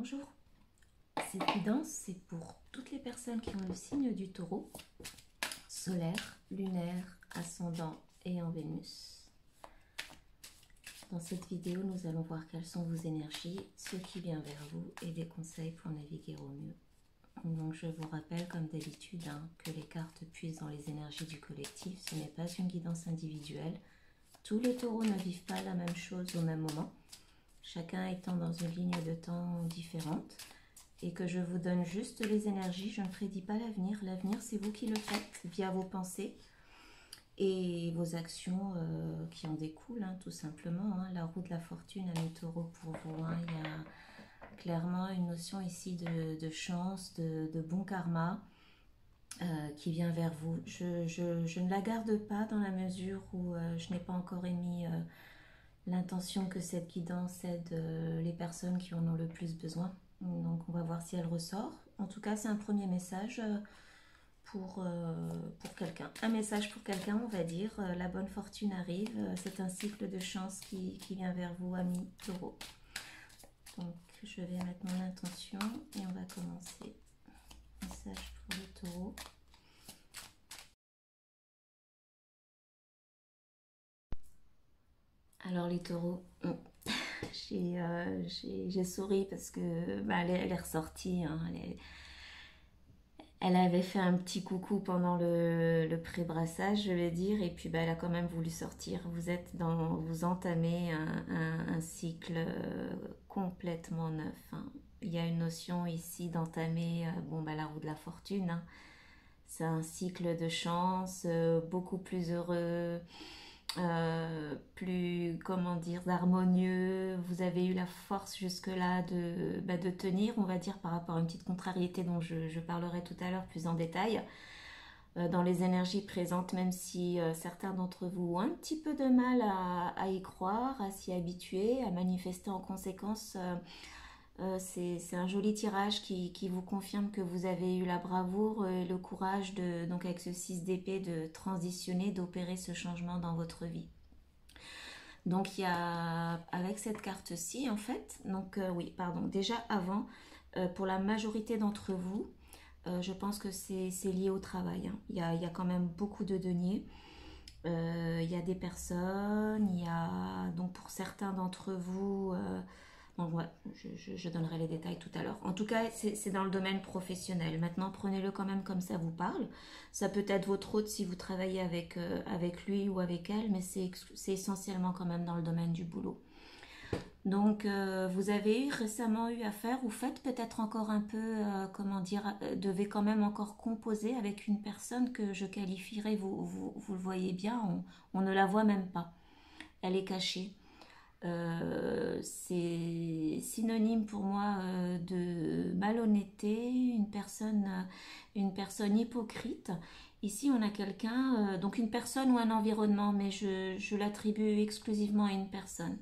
Bonjour, cette guidance c'est pour toutes les personnes qui ont le signe du taureau, solaire, lunaire, ascendant et en Vénus. Dans cette vidéo, nous allons voir quelles sont vos énergies, ce qui vient vers vous et des conseils pour naviguer au mieux. Donc je vous rappelle comme d'habitude que les cartes puisent dans les énergies du collectif, ce n'est pas une guidance individuelle. Tous les taureaux ne vivent pas la même chose au même moment, chacun étant dans une ligne de temps différente. Et que je vous donne juste les énergies, je ne prédis pas l'avenir. L'avenir, c'est vous qui le faites via vos pensées et vos actions qui en découlent, tout simplement. La roue de la fortune à mi-taureau pour vous. Il y a clairement une notion ici de chance, de bon karma qui vient vers vous. Je ne la garde pas dans la mesure où je n'ai pas encore émis l'intention que cette guidance aide les personnes qui en ont le plus besoin. Donc on va voir si elle ressort. En tout cas, c'est un premier message pour quelqu'un. Un message pour quelqu'un, on va dire. La bonne fortune arrive. C'est un cycle de chance qui vient vers vous, amis taureau. Donc je vais mettre mon intention et on va commencer. Message pour le taureau. Alors les taureaux, j'ai souri parce que elle est ressortie. Elle avait fait un petit coucou pendant le pré-brassage, je vais dire, et puis elle a quand même voulu sortir. Vous entamez un cycle complètement neuf. Il y a une notion ici d'entamer la roue de la fortune. C'est un cycle de chance, beaucoup plus heureux. Plus, comment dire, harmonieux. Vous avez eu la force jusque-là de tenir, on va dire, par rapport à une petite contrariété dont je parlerai tout à l'heure plus en détail. Dans les énergies présentes, même si certains d'entre vous ont un petit peu de mal à y croire, à s'y habituer, à manifester en conséquence. C'est un joli tirage qui vous confirme que vous avez eu la bravoure et le courage donc avec ce 6 d'épée, de transitionner, d'opérer ce changement dans votre vie. Donc il y a, avec cette carte-ci en fait, donc oui, pardon, déjà avant, pour la majorité d'entre vous, je pense que c'est lié au travail. Il y a quand même beaucoup de deniers. Il y a des personnes, il y a donc pour certains d'entre vous, donc ouais, je donnerai les détails tout à l'heure. En tout cas, c'est dans le domaine professionnel. Maintenant, prenez-le quand même comme ça vous parle. Ça peut être votre hôte si vous travaillez avec lui ou avec elle, mais c'est essentiellement quand même dans le domaine du boulot. Donc, vous avez récemment eu affaire, ou faites peut-être encore un peu, comment dire, devez quand même encore composer avec une personne que je qualifierais, vous le voyez bien, on ne la voit même pas. Elle est cachée. C'est synonyme pour moi de malhonnêteté, une personne hypocrite. Ici, on a quelqu'un, donc une personne ou un environnement, mais je l'attribue exclusivement à une personne.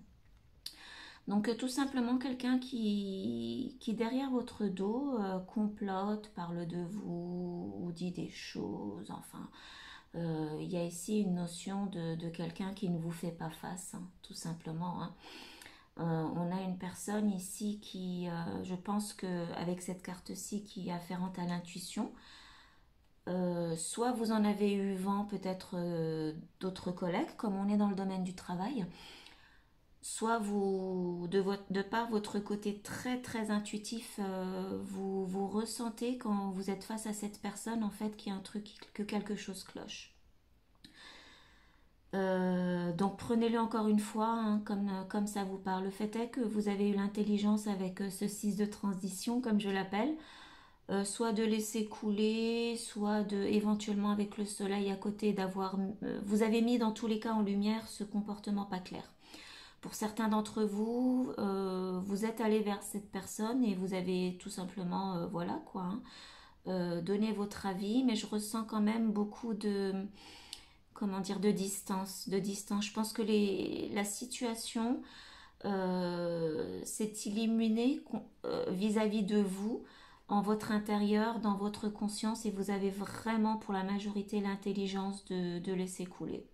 Donc tout simplement quelqu'un qui derrière votre dos complote, parle de vous ou dit des choses. Enfin, il y a ici une notion de quelqu'un qui ne vous fait pas face, tout simplement. On a une personne ici qui, je pense qu'avec cette carte-ci qui est afférente à l'intuition, soit vous en avez eu vent peut-être d'autres collègues, comme on est dans le domaine du travail, soit vous, de par votre côté très très intuitif, vous ressentez quand vous êtes face à cette personne en fait qu'il y a un truc, que quelque chose cloche. Donc prenez-le encore une fois comme ça vous parle. Le fait est que vous avez eu l'intelligence avec ce 6 de transition comme je l'appelle, soit de laisser couler, soit de éventuellement avec le soleil à côté d'avoir... vous avez mis dans tous les cas en lumière ce comportement pas clair. Pour certains d'entre vous, vous êtes allé vers cette personne et vous avez tout simplement, voilà quoi, donné votre avis, mais je ressens quand même beaucoup de, comment dire, de distance, Je pense que la situation s'est illuminée vis-à-vis de vous, en votre intérieur, dans votre conscience, et vous avez vraiment pour la majorité l'intelligence de laisser couler.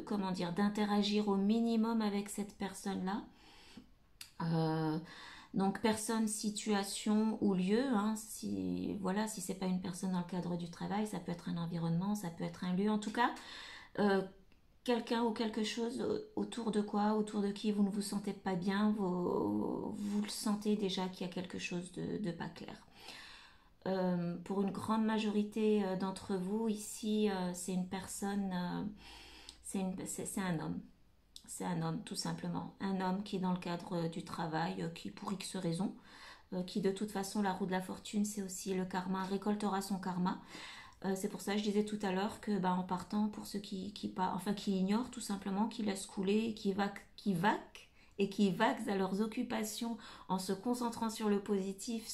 Comment dire, d'interagir au minimum avec cette personne-là Donc personne, situation ou lieu, hein, si voilà, si c'est pas une personne dans le cadre du travail, ça peut être un environnement, ça peut être un lieu. En tout cas, euh, quelqu'un ou quelque chose autour de quoi, autour de qui vous ne vous sentez pas bien, vous le sentez déjà qu'il y a quelque chose de pas clair. Pour une grande majorité d'entre vous ici, c'est une personne, c'est un homme. C'est un homme, tout simplement. Un homme qui, dans le cadre du travail, qui pour X raisons, qui de toute façon, la roue de la fortune, c'est aussi le karma, récoltera son karma. C'est pour ça que je disais tout à l'heure que, bah, en partant, pour ceux qui ignorent tout simplement, qui laissent couler, qui vaquent à leurs occupations en se concentrant sur le positif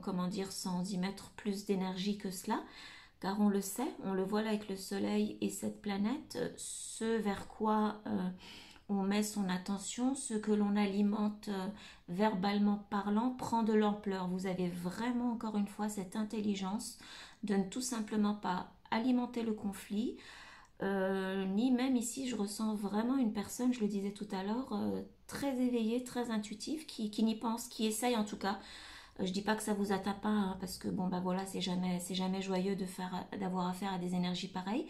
comment dire, sans y mettre plus d'énergie que cela, car on le sait, on le voit là avec le Soleil et cette planète, ce vers quoi on met son attention, ce que l'on alimente verbalement parlant, prend de l'ampleur. Vous avez vraiment, encore une fois, cette intelligence de ne tout simplement pas alimenter le conflit, ni même ici, je ressens vraiment une personne, je le disais tout à l'heure, très éveillée, très intuitive, qui n'y pense, qui essaye en tout cas. Je dis pas que ça vous atteint pas, hein, parce que bon bah voilà, c'est jamais joyeux d'avoir affaire à des énergies pareilles.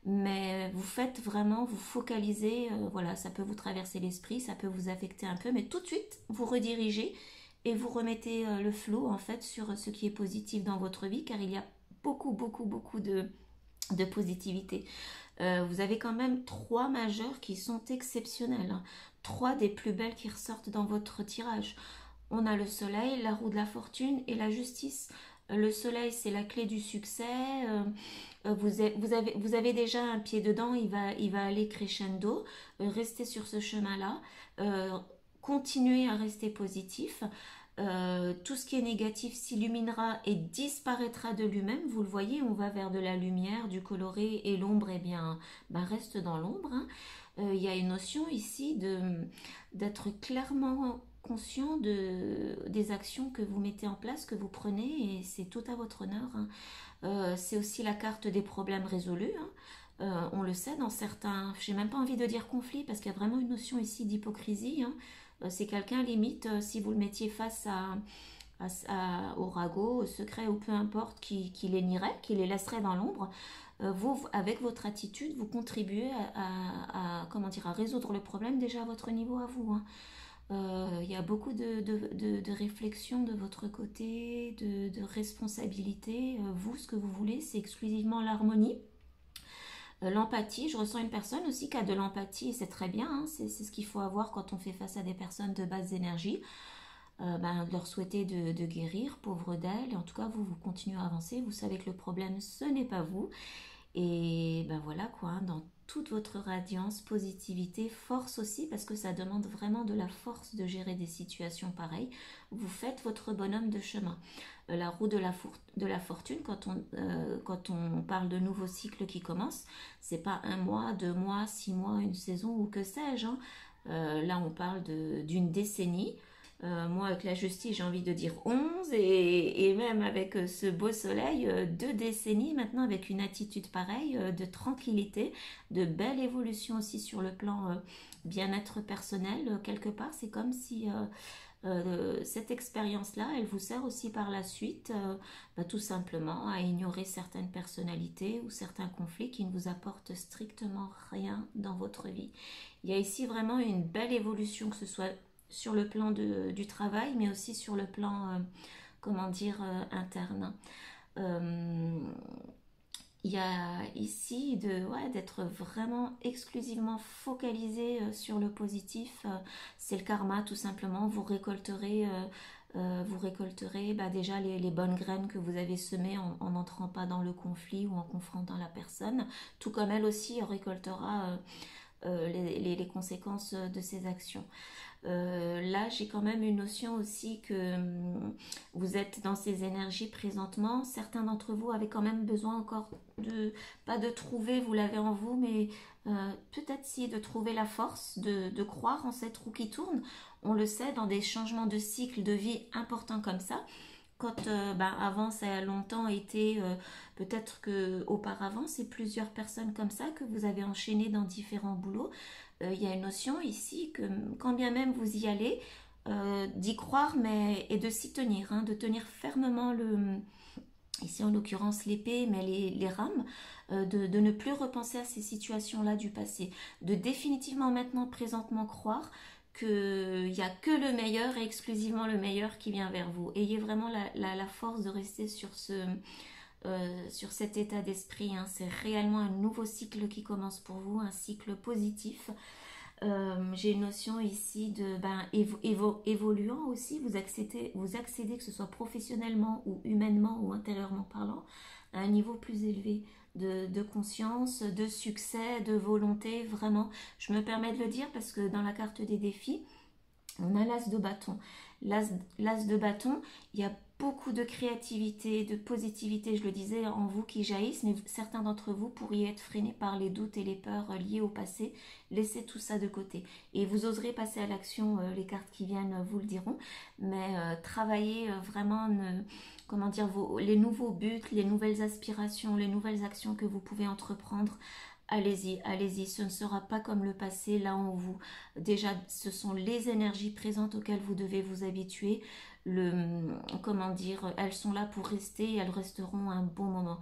Mais vous faites vraiment, vous focalisez, voilà, ça peut vous traverser l'esprit, ça peut vous affecter un peu, mais tout de suite vous redirigez et vous remettez le flow en fait sur ce qui est positif dans votre vie, car il y a beaucoup de positivité. Vous avez quand même trois majeurs qui sont exceptionnels, hein. Trois des plus belles qui ressortent dans votre tirage. On a le soleil, la roue de la fortune et la justice. Le soleil, c'est la clé du succès. Vous avez déjà un pied dedans, il va aller crescendo. Restez sur ce chemin-là. Euh, Continuez à rester positif. Tout ce qui est négatif s'illuminera et disparaîtra de lui-même. Vous le voyez, on va vers de la lumière, du coloré, et l'ombre, eh bien, ben, reste dans l'ombre, hein. Il y a une notion ici d'être clairement conscient des actions que vous mettez en place, que vous prenez, et c'est tout à votre honneur, hein. C'est aussi la carte des problèmes résolus, hein. On le sait dans certains, j'ai même pas envie de dire conflit, parce qu'il y a vraiment une notion ici d'hypocrisie, hein. C'est quelqu'un limite, si vous le mettiez face au ragot, au secret ou peu importe, qui les nierait, qui les laisserait dans l'ombre. Vous, avec votre attitude, vous contribuez comment dire, à résoudre le problème déjà à votre niveau à vous, hein. Il y a beaucoup de réflexion de votre côté, de responsabilité. Vous, ce que vous voulez, c'est exclusivement l'harmonie. L'empathie, je ressens une personne aussi qui a de l'empathie, et c'est très bien, hein. C'est ce qu'il faut avoir quand on fait face à des personnes de basse énergie. Ben, de leur souhaiter de guérir, pauvre d'elle, et en tout cas vous continuez à avancer, vous savez que le problème ce n'est pas vous, et ben voilà quoi, hein, dans toute votre radiance, positivité, force aussi, parce que ça demande vraiment de la force de gérer des situations pareilles. Vous faites votre bonhomme de chemin. La roue de la fortune, quand on parle de nouveaux cycles qui commencent, c'est pas un mois, 2 mois, 6 mois, une saison ou que sais-je, hein. Là on parle d'une décennie. Moi, avec la justice, j'ai envie de dire 11, et même avec ce beau soleil, 2 décennies maintenant, avec une attitude pareille, de tranquillité, de belle évolution aussi sur le plan bien-être personnel. Quelque part, c'est comme si cette expérience-là, elle vous sert aussi par la suite, bah, tout simplement, à ignorer certaines personnalités ou certains conflits qui ne vous apportent strictement rien dans votre vie. Il y a ici vraiment une belle évolution, que ce soit sur le plan du travail, mais aussi sur le plan, comment dire, interne. Euh, il y a ici ouais, d'être vraiment exclusivement focalisé sur le positif. C'est le karma, tout simplement. Vous récolterez bah, déjà les bonnes graines que vous avez semées en n'entrant pas dans le conflit ou en confrontant la personne, tout comme elle aussi récoltera les conséquences de ses actions. Là, j'ai quand même une notion aussi que vous êtes dans ces énergies présentement. Certains d'entre vous avaient quand même besoin encore pas de trouver, vous l'avez en vous, mais peut-être si de trouver la force de croire en cette roue qui tourne. On le sait, dans des changements de cycle de vie importants comme ça, quand avant ça a longtemps été, peut-être que auparavant c'est plusieurs personnes comme ça que vous avez enchaîné dans différents boulots. Il y a une notion ici que quand bien même vous y allez, d'y croire mais et de s'y tenir, hein, de tenir fermement ici en l'occurrence l'épée, mais les rames, de ne plus repenser à ces situations-là du passé, de définitivement maintenant, présentement, croire qu'il n'y a que le meilleur et exclusivement le meilleur qui vient vers vous. Ayez vraiment la force de rester sur cet état d'esprit, hein. C'est réellement un nouveau cycle qui commence pour vous, un cycle positif. J'ai une notion ici de évoluant aussi, vous accédez que ce soit professionnellement ou humainement ou intérieurement parlant, à un niveau plus élevé de conscience, de succès, de volonté, vraiment. Je me permets de le dire parce que dans la carte des défis, on a l'as de bâton. L'as de bâton, il y a beaucoup de créativité, de positivité, je le disais, en vous qui jaillissent, mais certains d'entre vous pourriez être freinés par les doutes et les peurs liées au passé. Laissez tout ça de côté. Et vous oserez passer à l'action, les cartes qui viennent vous le diront, mais travaillez vraiment, comment dire, les nouveaux buts, les nouvelles aspirations, les nouvelles actions que vous pouvez entreprendre. Allez-y, allez-y, ce ne sera pas comme le passé, là où vous, déjà, ce sont les énergies présentes auxquelles vous devez vous habituer. Comment dire, elles sont là pour rester et elles resteront un bon moment.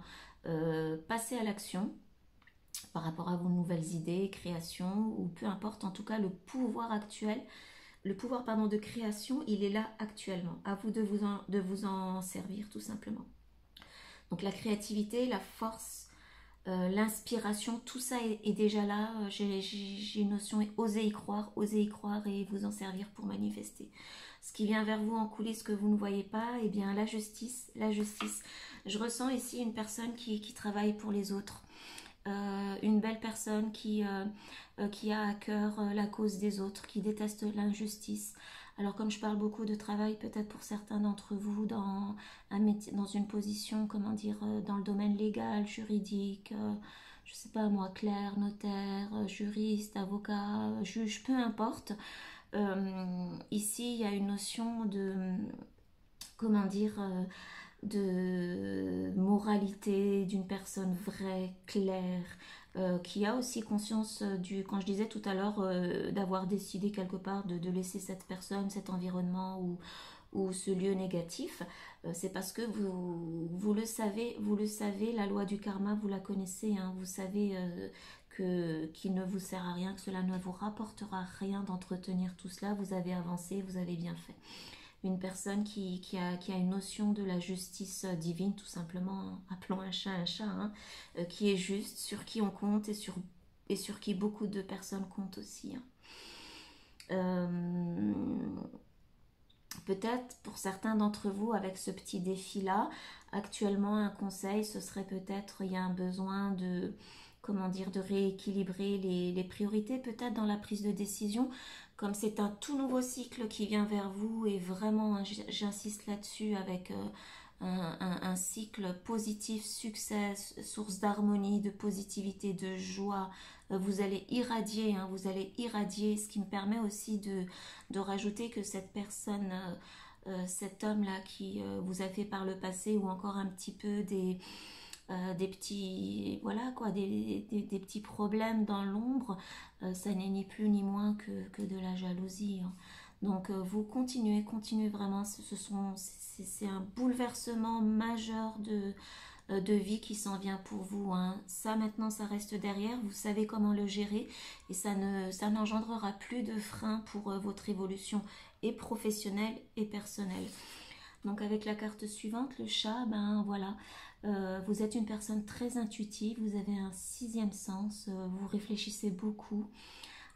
Passez à l'action par rapport à vos nouvelles idées, créations, ou peu importe, en tout cas, le pouvoir actuel, le pouvoir, pardon, de création, il est là actuellement. À vous de vous en servir, tout simplement. Donc la créativité, la force, l'inspiration, tout ça est déjà là. J'ai une notion, osez y croire et vous en servir pour manifester. Ce qui vient vers vous en coulisses que vous ne voyez pas, eh bien la justice, la justice. Je ressens ici une personne qui travaille pour les autres. Une belle personne qui a à cœur la cause des autres, qui déteste l'injustice. Alors comme je parle beaucoup de travail, peut-être pour certains d'entre vous dans un métier, dans une position, comment dire, dans le domaine légal, juridique, je sais pas moi, clerc, notaire, juriste, avocat, juge, peu importe. Ici, il y a une notion de, comment dire, de moralité, d'une personne vraie, claire, qui a aussi conscience quand je disais tout à l'heure, d'avoir décidé quelque part de laisser cette personne, cet environnement ou ce lieu négatif, c'est parce que vous le savez, la loi du karma, vous la connaissez, hein, vous savez qu'il ne vous sert à rien, que cela ne vous rapportera rien d'entretenir tout cela, vous avez avancé, vous avez bien fait. Une personne qui a une notion de la justice divine, tout simplement, hein, appelons un chat, hein, qui est juste, sur qui on compte et sur qui beaucoup de personnes comptent aussi. Hein. Peut-être pour certains d'entre vous, avec ce petit défi-là, actuellement un conseil, ce serait peut-être, il y a un besoin de, comment dire, de rééquilibrer les priorités peut-être dans la prise de décision. Comme c'est un tout nouveau cycle qui vient vers vous et vraiment, hein, j'insiste là-dessus avec un cycle positif, succès, source d'harmonie, de positivité, de joie. Vous allez irradier, hein, ce qui me permet aussi de rajouter que cette personne, cet homme-là qui vous a fait par le passé ou encore un petit peu des petits, voilà quoi, des petits problèmes dans l'ombre, ça n'est ni plus ni moins que de la jalousie. Hein. Donc vous continuez vraiment, c'est un bouleversement majeur de vie qui s'en vient pour vous. Hein. Ça maintenant, ça reste derrière, vous savez comment le gérer et ça n'engendrera plus de frein pour votre évolution et professionnelle et personnelle. Donc avec la carte suivante, le chat, ben voilà, vous êtes une personne très intuitive, vous avez un sixième sens, vous réfléchissez beaucoup.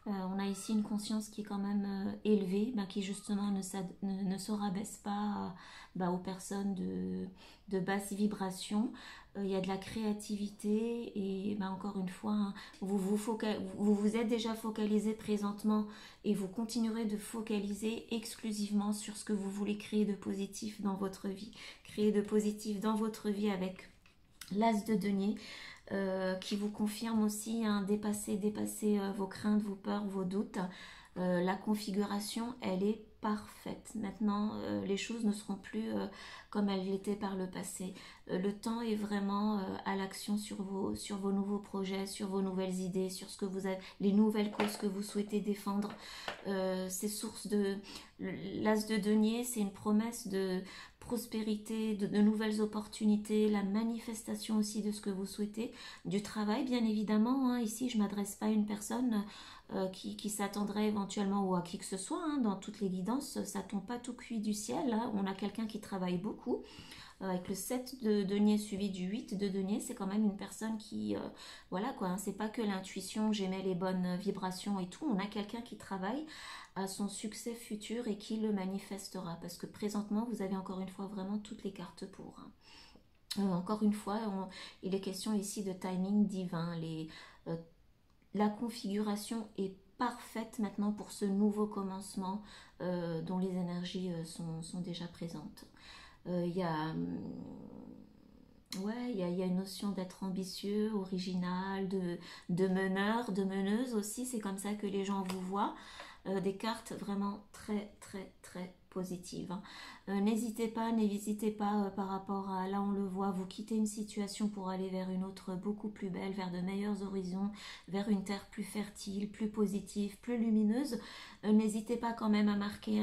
On a ici une conscience qui est quand même élevée, qui justement ne se rabaisse pas aux personnes de basse vibration. Il y a de la créativité et encore une fois, hein, vous êtes déjà focalisé présentement et vous continuerez de focaliser exclusivement sur ce que vous voulez créer de positif dans votre vie. Créer de positif dans votre vie avec l'as de denier. Qui vous confirme aussi, hein, dépasser vos craintes, vos peurs, vos doutes. La configuration, elle est parfaite. Maintenant, les choses ne seront plus comme elles l'étaient par le passé. Le temps est vraiment à l'action sur vos nouveaux projets, sur vos nouvelles idées, sur ce que vous avez, les nouvelles causes que vous souhaitez défendre. C'est source de... L'as de denier, c'est une promesse de prospérité, de nouvelles opportunités, la manifestation aussi de ce que vous souhaitez, du travail bien évidemment. Hein. Ici, je ne m'adresse pas à une personne qui s'attendrait éventuellement ou à qui que ce soit. Hein. Dans toutes les guidances, ça tombe pas tout cuit du ciel. Hein. On a quelqu'un qui travaille beaucoup. Avec le 7 de denier suivi du 8 de denier, c'est quand même une personne qui, voilà quoi, hein, c'est pas que l'intuition, j'émets les bonnes vibrations et tout, on a quelqu'un qui travaille à son succès futur et qui le manifestera, parce que présentement, vous avez encore une fois vraiment toutes les cartes pour. Hein. Encore une fois, il est question ici de timing divin, euh, la configuration est parfaite maintenant pour ce nouveau commencement dont les énergies sont déjà présentes. Il y a ouais, il y a une notion d'être ambitieux, original, de meneur, de meneuse aussi, c'est comme ça que les gens vous voient. Des cartes vraiment très très très positives. Hein. N'hésitez pas par rapport à, là on le voit, vous quittez une situation pour aller vers une autre beaucoup plus belle, vers de meilleurs horizons, vers une terre plus fertile, plus positive, plus lumineuse. N'hésitez pas quand même à marquer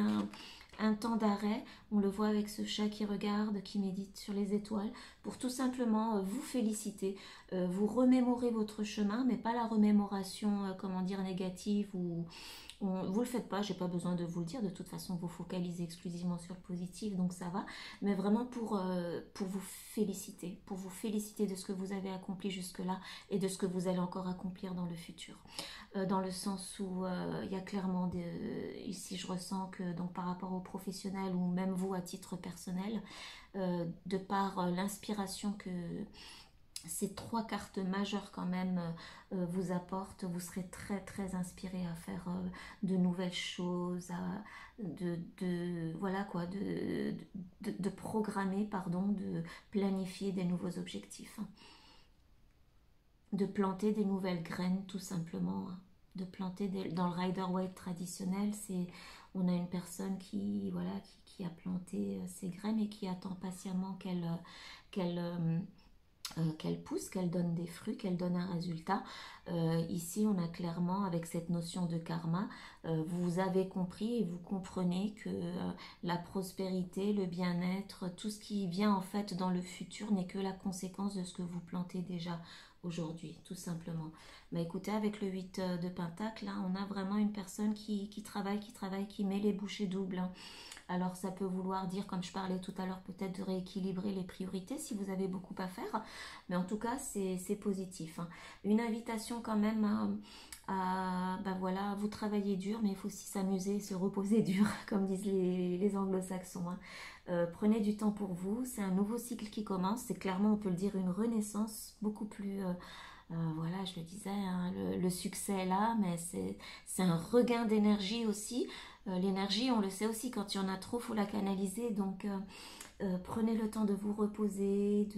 un temps d'arrêt, on le voit avec ce chat qui regarde, qui médite sur les étoiles, pour tout simplement vous féliciter, vous remémorer votre chemin, mais pas la remémoration, comment dire, négative ou vous le faites pas, j'ai pas besoin de vous le dire, de toute façon vous focalisez exclusivement sur le positif, donc ça va, mais vraiment pour vous féliciter de ce que vous avez accompli jusque-là et de ce que vous allez encore accomplir dans le futur. Dans le sens où il y a clairement ici je ressens que donc par rapport aux professionnels ou même vous à titre personnel, de par l'inspiration que ces trois cartes majeures quand même vous apportent, vous serez très très inspiré à faire de nouvelles choses, voilà quoi, de programmer, pardon, de planifier des nouveaux objectifs, hein. De planter des nouvelles graines tout simplement, hein. De planter dans le Rider-Waite traditionnel, c'est on a une personne qui voilà qui a planté ses graines et qui attend patiemment qu'elle qu'elle pousse, qu'elle donne des fruits, qu'elle donne un résultat. Ici, on a clairement, avec cette notion de karma, vous avez compris et vous comprenez que la prospérité, le bien-être, tout ce qui vient en fait dans le futur n'est que la conséquence de ce que vous plantez déjà aujourd'hui, tout simplement. Mais écoutez, avec le 8 de Pentacle, là, on a vraiment une personne qui travaille, qui met les bouchées doubles, hein. Alors ça peut vouloir dire, comme je parlais tout à l'heure, peut-être de rééquilibrer les priorités si vous avez beaucoup à faire. Mais en tout cas, c'est positif, hein. Une invitation quand même ben voilà, vous travaillez dur, mais il faut aussi s'amuser et se reposer dur, comme disent les anglo-saxons, hein. Prenez du temps pour vous, c'est un nouveau cycle qui commence. C'est clairement, on peut le dire, une renaissance beaucoup plus... voilà, je le disais, hein, le succès est là, mais c'est un regain d'énergie aussi. L'énergie, on le sait aussi, quand il y en a trop, il faut la canaliser. Donc, prenez le temps de vous reposer,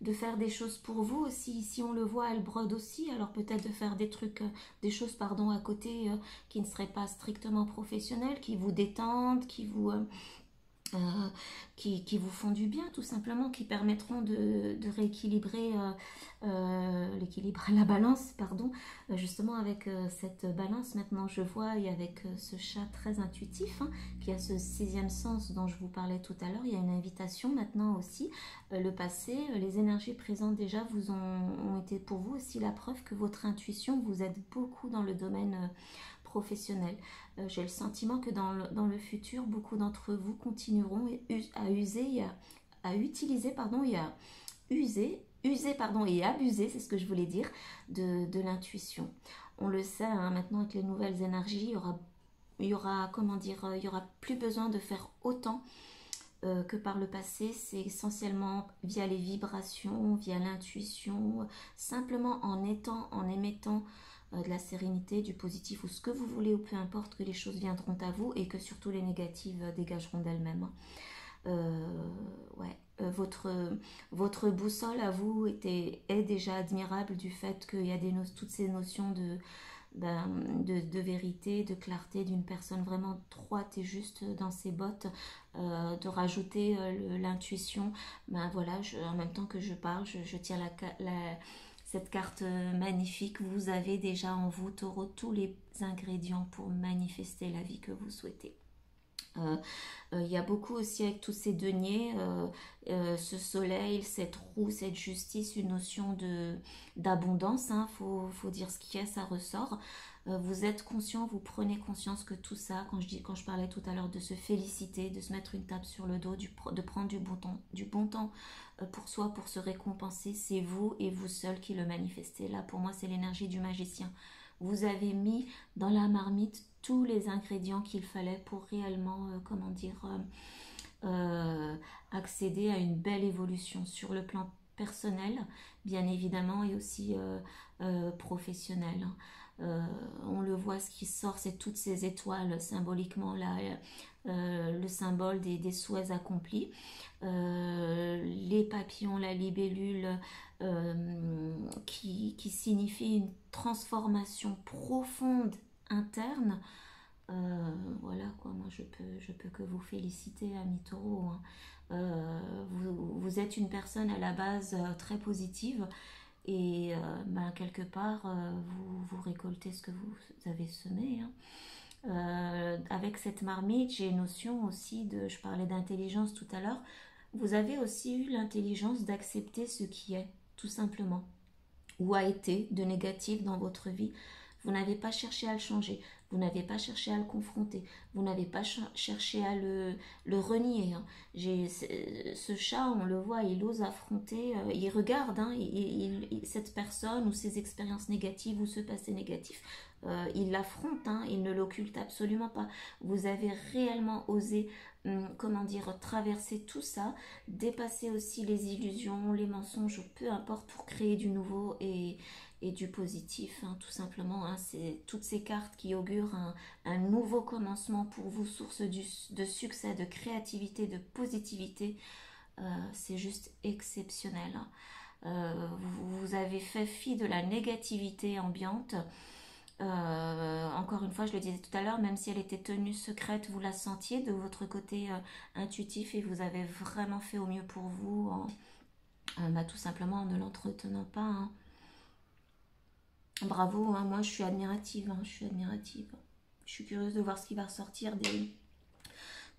de faire des choses pour vous aussi. Si on le voit, elle brode aussi. Alors, peut-être de faire des trucs, des choses, pardon, à côté qui ne seraient pas strictement professionnelles, qui vous détendent, euh, qui vous font du bien tout simplement, qui permettront de rééquilibrer l'équilibre, la balance, pardon, justement avec cette balance maintenant je vois, et avec ce chat très intuitif, hein, qui a ce sixième sens dont je vous parlais tout à l'heure, il y a une invitation maintenant aussi, le passé, les énergies présentes déjà vous ont été pour vous aussi la preuve que votre intuition vous aide beaucoup dans le domaine professionnel. J'ai le sentiment que dans le futur, beaucoup d'entre vous continueront à user, à utiliser, pardon, et à user pardon, et abuser, c'est ce que je voulais dire, de l'intuition. On le sait, hein, maintenant avec les nouvelles énergies, il y aura, comment dire, il y aura plus besoin de faire autant que par le passé. C'est essentiellement via les vibrations, via l'intuition, simplement en émettant de la sérénité, du positif ou ce que vous voulez, ou peu importe, que les choses viendront à vous et que surtout les négatives dégageront d'elles-mêmes. Ouais. Votre boussole à vous est déjà admirable, du fait qu'il y a toutes ces notions de vérité, de clarté, d'une personne vraiment droite et juste dans ses bottes, de rajouter l'intuition. Ben voilà, en même temps que je parle, je tire cette carte magnifique. Vous avez déjà en vous, Taureau, tous les ingrédients pour manifester la vie que vous souhaitez. Il y a beaucoup aussi avec tous ces deniers, ce soleil, cette roue, cette justice, une notion d'abondance, hein, faut dire ce qu'il y a, ça ressort. Vous êtes conscient, vous prenez conscience que tout ça, quand je parlais tout à l'heure de se féliciter, de se mettre une tape sur le dos, de prendre du bon temps pour soi, pour se récompenser, c'est vous et vous seul qui le manifestez. Là, pour moi, c'est l'énergie du magicien. Vous avez mis dans la marmite tous les ingrédients qu'il fallait pour réellement, comment dire, accéder à une belle évolution sur le plan personnel, bien évidemment, et aussi professionnel. On le voit, ce qui sort, c'est toutes ces étoiles, symboliquement, là, le symbole des souhaits accomplis. Les papillons, la libellule, qui signifie une transformation profonde interne. Voilà quoi, moi je peux que vous féliciter, ami Taureau, hein. Vous êtes une personne à la base très positive et quelque part vous récoltez ce que vous avez semé, hein. Avec cette marmite, j'ai une notion aussi je parlais d'intelligence tout à l'heure, vous avez aussi eu l'intelligence d'accepter ce qui est, tout simplement, ou a été de négatif dans votre vie. Vous n'avez pas cherché à le changer, vous n'avez pas cherché à le confronter, vous n'avez pas cherché à le renier, hein. Ce chat, on le voit, il ose affronter, il regarde, hein, cette personne ou ses expériences négatives ou ce passé négatif, il l'affronte, hein, il ne l'occulte absolument pas. Vous avez réellement osé, comment dire, traverser tout ça, dépasser aussi les illusions, les mensonges, peu importe, pour créer du nouveau et du positif, hein, tout simplement, hein. C'est toutes ces cartes qui augurent un nouveau commencement pour vous, source de succès, de créativité, de positivité. C'est juste exceptionnel, hein. Vous avez fait fi de la négativité ambiante. Encore une fois, je le disais tout à l'heure, même si elle était tenue secrète, vous la sentiez de votre côté intuitif et vous avez vraiment fait au mieux pour vous, tout simplement en ne l'entretenant pas, hein. Bravo, hein, moi je suis admirative, hein, je suis admirative. Je suis curieuse de voir ce qui va ressortir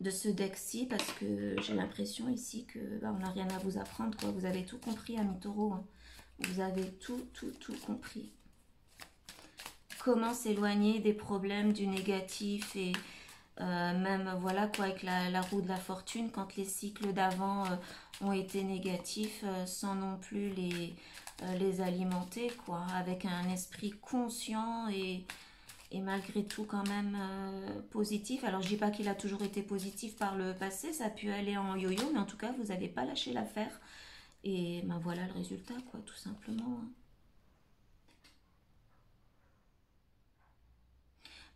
de ce deck-ci parce que j'ai l'impression ici que on n'a rien à vous apprendre, quoi. Vous avez tout compris, ami Taureau, hein. Vous avez tout compris. Comment s'éloigner des problèmes, du négatif et même voilà quoi, avec la roue de la fortune, quand les cycles d'avant ont été négatifs, sans non plus les alimenter, quoi, avec un esprit conscient et malgré tout quand même positif. Alors je dis pas qu'il a toujours été positif par le passé, ça a pu aller en yo-yo, mais en tout cas vous n'avez pas lâché l'affaire et voilà le résultat, quoi, tout simplement, hein.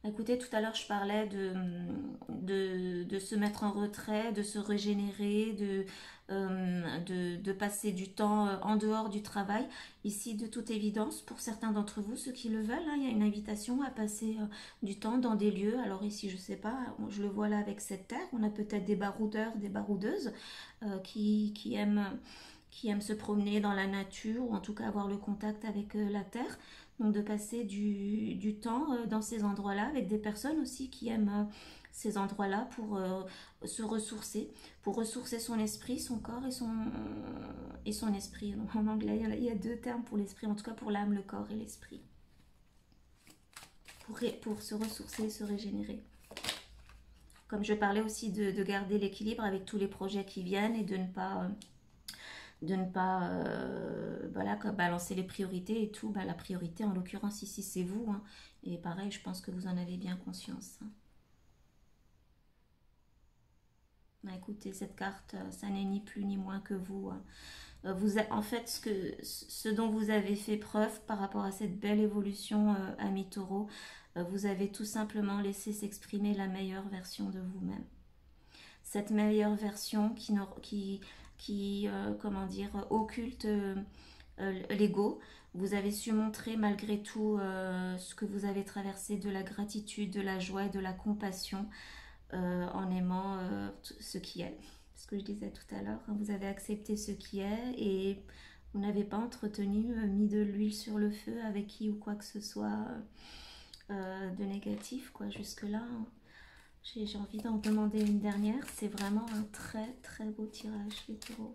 Écoutez, tout à l'heure, je parlais de se mettre en retrait, de se régénérer, de passer du temps en dehors du travail. Ici, de toute évidence, pour certains d'entre vous, ceux qui le veulent, hein, il y a une invitation à passer du temps dans des lieux. Alors ici, je ne sais pas, je le vois là avec cette terre. On a peut-être des baroudeurs, des baroudeuses qui aiment se promener dans la nature ou en tout cas avoir le contact avec la terre. Donc de passer du temps dans ces endroits-là avec des personnes aussi qui aiment ces endroits-là pour se ressourcer, pour ressourcer son esprit, son corps et son esprit. Donc, en anglais, il y a deux termes pour l'esprit, en tout cas pour l'âme, le corps et l'esprit. Pour se ressourcer, se régénérer. Comme je parlais aussi de garder l'équilibre avec tous les projets qui viennent et de ne pas voilà, balancer les priorités et tout. La priorité en l'occurrence ici c'est vous, hein. Et pareil, je pense que vous en avez bien conscience, hein. Écoutez, cette carte, ça n'est ni plus ni moins que vous, hein. En fait, ce dont vous avez fait preuve par rapport à cette belle évolution, ami Taureau, vous avez tout simplement laissé s'exprimer la meilleure version de vous-même. Cette meilleure version qui comment dire, occulte l'ego, Vous avez su montrer malgré tout ce que vous avez traversé, de la gratitude, de la joie et de la compassion en aimant ce qui est. Ce que je disais tout à l'heure, hein, vous avez accepté ce qui est et vous n'avez pas entretenu, mis de l'huile sur le feu avec qui ou quoi que ce soit de négatif, quoi, jusque-là. Hein. J'ai envie d'en demander une dernière. C'est vraiment un très très beau tirage, les taureaux.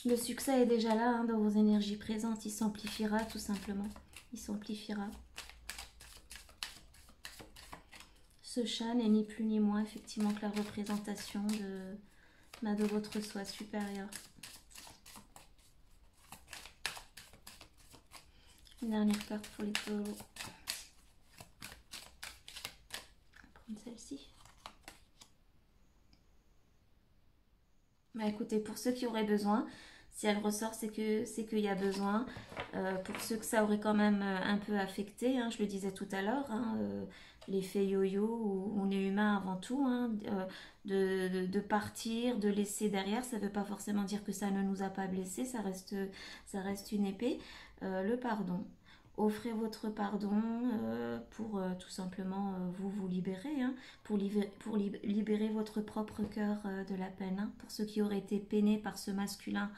Le succès est déjà là hein, dans vos énergies présentes. Il s'amplifiera tout simplement. Il s'amplifiera. Ce chat n'est ni plus ni moins effectivement que la représentation de votre soi supérieur. Une dernière carte pour les taureaux. On va prendre celle-ci. Bah écoutez, pour ceux qui auraient besoin, si elle ressort, c'est qu'il y a besoin. Pour ceux que ça aurait quand même un peu affecté, hein, je le disais tout à l'heure, hein, l'effet yo-yo, où on est humain avant tout, hein, de partir, de laisser derrière, ça ne veut pas forcément dire que ça ne nous a pas blessés, ça reste une épée. Le pardon. Offrez votre pardon pour tout simplement vous libérer, hein, pour libérer votre propre cœur de la peine. Hein, pour ceux qui auraient été peinés par ce masculin,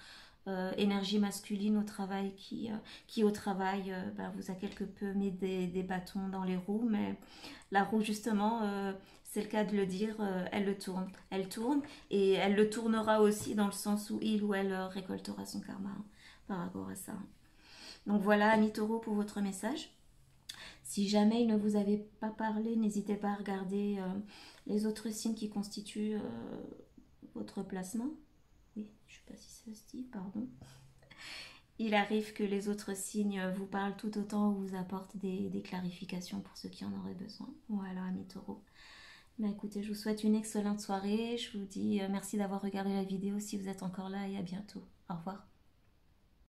énergie masculine au travail, qui au travail vous a quelque peu mis des bâtons dans les roues, mais la roue justement, c'est le cas de le dire, elle tourne et elle le tournera aussi dans le sens où il ou elle récoltera son karma hein, par rapport à ça. Donc voilà, amis taureaux, pour votre message. Si jamais il ne vous avait pas parlé, n'hésitez pas à regarder les autres signes qui constituent votre placement. Oui, je ne sais pas si ça se dit, pardon. Il arrive que les autres signes vous parlent tout autant ou vous apportent des clarifications pour ceux qui en auraient besoin. Voilà, amis taureaux. Mais écoutez, je vous souhaite une excellente soirée. Je vous dis merci d'avoir regardé la vidéo si vous êtes encore là et à bientôt. Au revoir.